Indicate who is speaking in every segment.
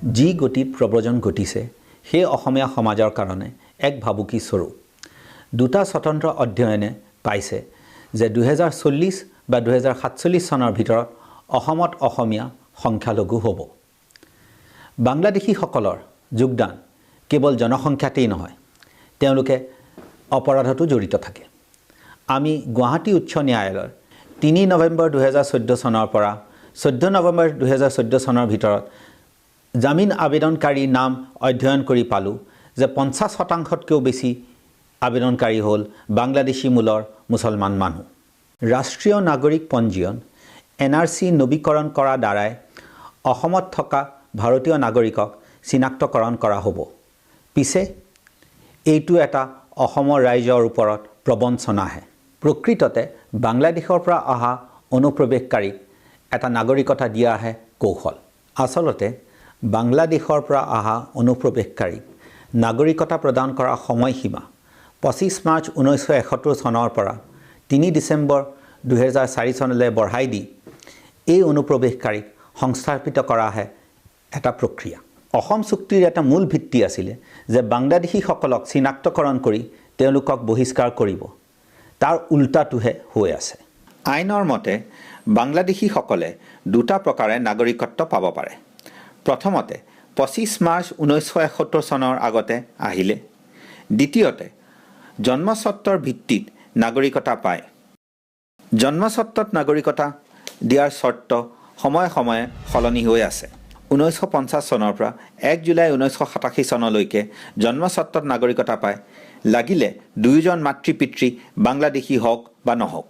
Speaker 1: যি গতিত প্ৰব্ৰজন ঘটিছে সেই অসমীয়া সমাজৰ কাৰণে এক ভাবুকি স্বৰূপ। দুটা স্বতন্ত্ৰ অধ্যয়নে পাইছে যে 2040 বা 2047 চনৰ ভিতৰত অসমত অসমীয়া সংখ্যালঘু হ'ব। বাংলাদেশীসকলৰ যোগদান কেৱল জনসংখ্যাতেই নহয়, তেওঁলোকে অপৰাধতো জড়িত থাকে। আমি গুৱাহাটী উচ্চ ন্যায়ালয়ৰ 3 নৱেম্বৰ 2014 চনৰ পৰা 14 নৱেম্বৰ 2014 চনৰ ভিতৰত জামিন আবেদনকাৰীৰ নাম অধ্যয়ন কৰি পালোঁ যে 50%তকৈও বেছি আবেদনকাৰী হ'ল বাংলাদেশী মূলৰ মুছলমান মানুহ। ৰাষ্ট্ৰীয় নাগৰিক পঞ্জীয়ন NRC নৱীকৰণ কৰাৰ দ্বাৰাই অসমত থকা ভাৰতীয় নাগৰিকক চিনাক্তকৰণ কৰা হ'ব। পিছে এইটো এটা অসমৰ ৰাইজৰ ওপৰত প্ৰবঞ্চনাহে। প্ৰকৃততে বাংলাদেশৰ পৰা অহা অনুপ্ৰৱেশকাৰীক এটা নাগৰিকতা দিয়াহে কৌশল। আচলতে বাংলাদেশৰ পৰা অহা অনুপ্ৰৱেশকাৰীক নাগৰিকতা প্ৰদান কৰাৰ সময়সীমা 25 মাৰ্চ 1971 চনৰ পৰা 3 ডিচেম্বৰ 2004 চনলৈ বঢ়াই দি এই অনুপ্ৰৱেশকাৰীক সংস্থাপিত কৰাহে এটা প্ৰক্ৰিয়া। অসম চুক্তিৰ এটা মূল ভিত্তি আছিলে যে বাংলাদেশীসকলক চিনাক্তকৰণ কৰি তেওঁলোকক বহিষ্কাৰ কৰিব। তাৰ উল্টাটোহে হৈ আছে। আইনৰ মতে বাংলাদেশীসকলে দুটা প্ৰকাৰে নাগৰিকত্ব পাব পাৰে। প্ৰথমতে 25 মাৰ্চ 1971 চনৰ আগতে আহিলে, দ্বিতীয়তে জন্মস্বত্বৰ ভিত্তিত নাগৰিকতা পায়। জন্মস্বত্বত নাগৰিকতা দিয়াৰ চৰ্ত সময়ে সময়ে সলনি হৈ আছে। 1950 চনৰ পৰা 1 জুলাই 1987 চনলৈকে জন্মস্বত্বত নাগৰিকতা পায় লাগিলে দুয়োজন মাতৃ পিতৃ বাংলাদেশী হওক বা নহওক।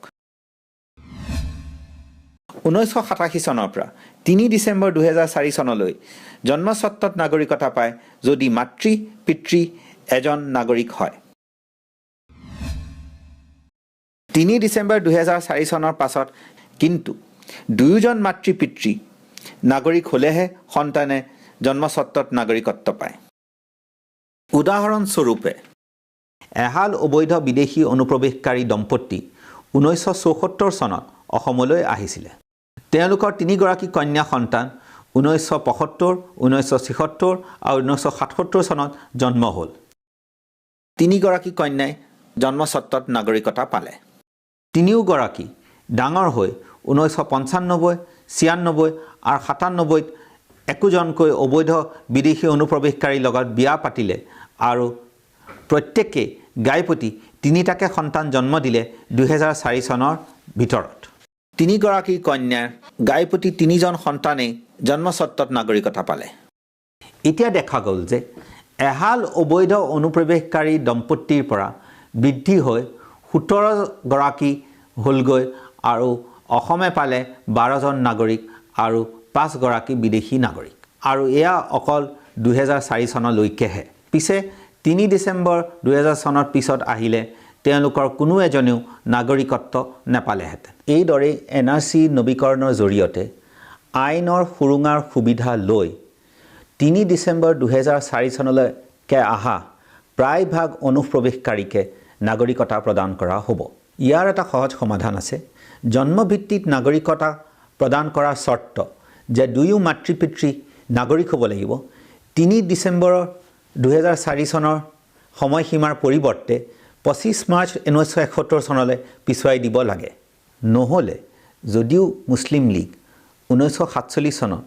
Speaker 1: 1987 চনৰ পৰা 3 ডিচেম্বৰ 2004 চনলৈ জন্মস্বত্বত নাগৰিকতা পায় যদি মাতৃ পিতৃ এজন নাগৰিক হয়। 3 ডিচেম্বৰ 2004 চনৰ পাছত কিন্তু দুয়োজন মাতৃ পিতৃ নাগৰিক হ'লেহে সন্তানে জন্মস্বত্বত নাগৰিকত্ব পায়। উদাহৰণস্বৰূপে এহাল অবৈধ বিদেশী অনুপ্ৰৱেশকাৰী দম্পতী 1974 চনত অসমলৈ আহিছিলে। তেওঁলোকৰ 3 গৰাকী কন্যা সন্তান 1975, 1976 আৰু 1977 চনত জন্ম হ'ল। 3 গৰাকী কন্যাই জন্মস্বত্বত নাগৰিকতা পালে। 3 গৰাকী ডাঙৰ হৈ 1995, 96 আৰু 97ত একোজনকৈ অবৈধ বিদেশী অনুপ্ৰৱেশকাৰীৰ লগত বিয়া পাতিলে আৰু প্ৰত্যেকে গাইপতি 3টাকে সন্তান জন্ম দিলে 2004 চনৰ ভিতৰত। 3 গৰাকী কন্যাৰ গাইপতি 3জন সন্তানেই জন্মস্বত্বত নাগৰিকতা পালে। এতিয়া দেখা গ'ল যে এহাল অবৈধ অনুপ্ৰৱেশকাৰী দম্পতীৰ পৰা বৃদ্ধি হৈ 17 গৰাকী হ'লগৈ আৰু অসমে পালে 12জন নাগৰিক আৰু 5 গৰাকী বিদেশী নাগৰিক। আৰু এয়া অকল 2004 চনলৈকেহে। পিছে 3 ডিচেম্বৰ 2000 চনৰ পিছত আহিলে তেওঁলোকৰ কোনো এজনেও নাগৰিকত্ব নাপালেহেঁতেন। এইদৰে NRC নৱীকৰণৰ জৰিয়তে আইনৰ সুৰুঙাৰ সুবিধা লৈ 3 ডিচেম্বৰ 2004 চনলৈকে অহা প্ৰায়ভাগ অনুপ্ৰৱেশকাৰীকে নাগৰিকতা প্ৰদান কৰা হ'ব। ইয়াৰ এটা সহজ সমাধান আছে। জন্মভিত্তিত নাগৰিকতা প্ৰদান কৰাৰ চৰ্ত যে দুয়ো মাতৃ পিতৃ নাগৰিক হ'ব লাগিব 3 ডিচেম্বৰ 2004 চনৰ সময়সীমাৰ পৰিৱৰ্তে 25 মাৰ্চ 1971 চনলৈ পিছুৱাই দিব লাগে। নহ'লে যদিও মুছলিম লীগ 1947 চনত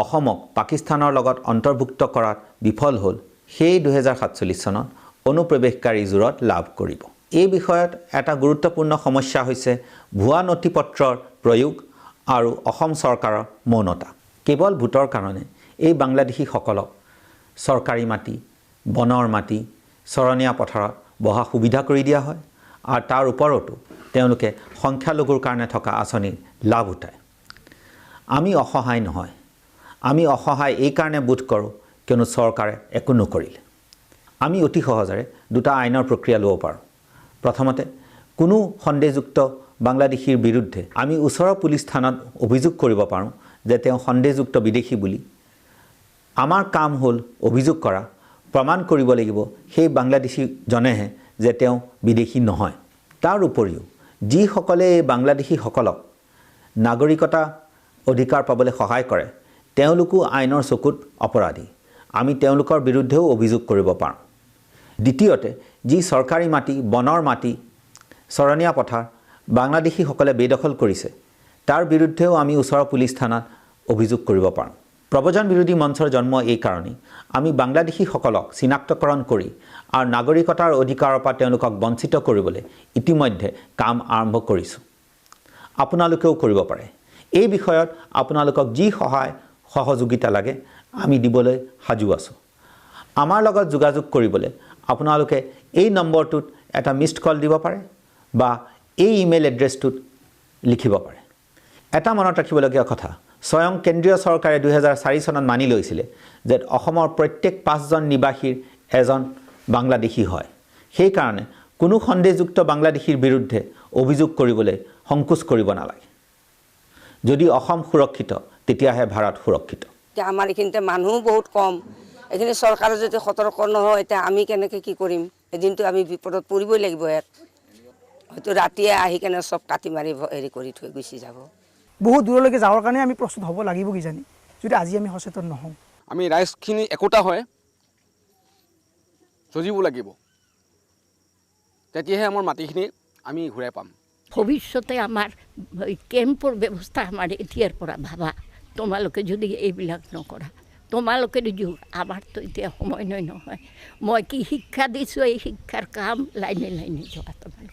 Speaker 1: অসমক পাকিস্তানৰ লগত অন্তৰ্ভুক্ত কৰাত বিফল হ'ল, সেই 2047 চনত অনুপ্ৰৱেশকাৰী জোৰত লাভ কৰিব। এই বিষয়ত এটা গুৰুত্বপূৰ্ণ সমস্যা হৈছে ভুৱা নথি পত্ৰৰ প্ৰয়োগ আৰু অসম চৰকাৰৰ মৌনতা। কেৱল ভোটৰ কাৰণে এই বাংলাদেশীসকলক চৰকাৰী মাটি, বনৰ মাটি, চৰণীয়া পথাৰত বহা সুবিধা কৰি দিয়া হয় আৰু তাৰ ওপৰতো তেওঁলোকে সংখ্যালঘুৰ কাৰণে থকা আঁচনিৰ লাভ উঠায়। আমি অসহায় নহয়। আমি অসহায় এইকাৰণে বোধ কৰোঁ কিয়নো চৰকাৰে একো নকৰিলে। আমি অতি সহজৰে দুটা আইনৰ প্ৰক্ৰিয়া ল'ব পাৰোঁ। প্ৰথমতে কোনো সন্দেহযুক্ত বাংলাদেশীৰ বিৰুদ্ধে আমি ওচৰৰ পুলিচ থানাত অভিযোগ কৰিব পাৰোঁ যে তেওঁ সন্দেহযুক্ত বিদেশী বুলি। আমাৰ কাম হ'ল অভিযোগ কৰা, প্ৰমাণ কৰিব লাগিব সেই বাংলাদেশীজনেহে যে তেওঁ বিদেশী নহয়। তাৰ উপৰিও যিসকলে এই বাংলাদেশীসকলক নাগৰিকতা অধিকাৰ পাবলৈ সহায় কৰে তেওঁলোকো আইনৰ চকুত অপৰাধী। আমি তেওঁলোকৰ বিৰুদ্ধেও অভিযোগ কৰিব পাৰোঁ। দ্বিতীয়তে, যি চৰকাৰী মাটি, বনৰ মাটি, চৰণীয়া পথাৰ বাংলাদেশীসকলে বেদখল কৰিছে, তাৰ বিৰুদ্ধেও আমি ওচৰৰ পুলিচ থানাত অভিযোগ কৰিব পাৰোঁ। প্ৰব্ৰজন বিৰোধী মঞ্চৰ জন্ম এই কাৰণেই, আমি বাংলাদেশীসকলক চিনাক্তকৰণ কৰি আৰু নাগৰিকতাৰ অধিকাৰৰ পৰা তেওঁলোকক বঞ্চিত কৰিবলৈ ইতিমধ্যে কাম আৰম্ভ কৰিছোঁ। আপোনালোকেও কৰিব পাৰে। এই বিষয়ত আপোনালোকক যি সহায় সহযোগিতা লাগে আমি দিবলৈ সাজু আছোঁ। আমাৰ লগত যোগাযোগ কৰিবলৈ আপোনালোকে এই নম্বৰটোত এটা মিছড কল দিব পাৰে বা এই ইমেইল এড্ৰেছটোত লিখিব পাৰে। এটা মনত ৰাখিবলগীয়া কথা, স্বয়ং কেন্দ্ৰীয় চৰকাৰে 2004 চনত মানি লৈছিলে যে অসমৰ প্ৰত্যেক 5জন নিবাসীৰ এজন বাংলাদেশী হয়। সেইকাৰণে কোনো সন্দেহযুক্ত বাংলাদেশীৰ বিৰুদ্ধে অভিযোগ কৰিবলৈ সংকোচ কৰিব নালাগে। যদি অসম সুৰক্ষিত তেতিয়াহে ভাৰত সুৰক্ষিত।
Speaker 2: আমাৰ এইখিনিতে মানুহ বহুত কম, এইখিনি চৰকাৰে যদি সতৰ্ক নহয় এতিয়া আমি কেনেকৈ কি কৰিম? এদিনটো আমি বিপদত পৰিবই লাগিব। ইয়াত হয়তো ৰাতিয়ে আহি কেনে চব কাটি মাৰি হেৰি কৰি থৈ গুচি যাব।
Speaker 3: বহুত দূৰলৈকে যাওয়াৰ কাৰণে আমি প্ৰস্তুত হ'ব লাগিব কিজানি, যদি আজি আমি সচেতন নহওঁ।
Speaker 4: আমি ৰাইজখিনি একোটা হয় যুঁজিব লাগিব, তেতিয়াহে আমাৰ মাটিখিনি আমি ঘূৰাই পাম।
Speaker 5: ভৱিষ্যতে আমাৰ কেম্পৰ ব্যৱস্থা আমাৰ এতিয়াৰ পৰা ভাবা। তোমালোকে যদি এইবিলাক নকৰা, তোমালোকে যুগ, আমাৰতো এতিয়া সময় নহয়। মই কি শিক্ষা দিছোঁ, এই শিক্ষাৰ কাম লাইনে লাইনে যোৱা তোমাৰ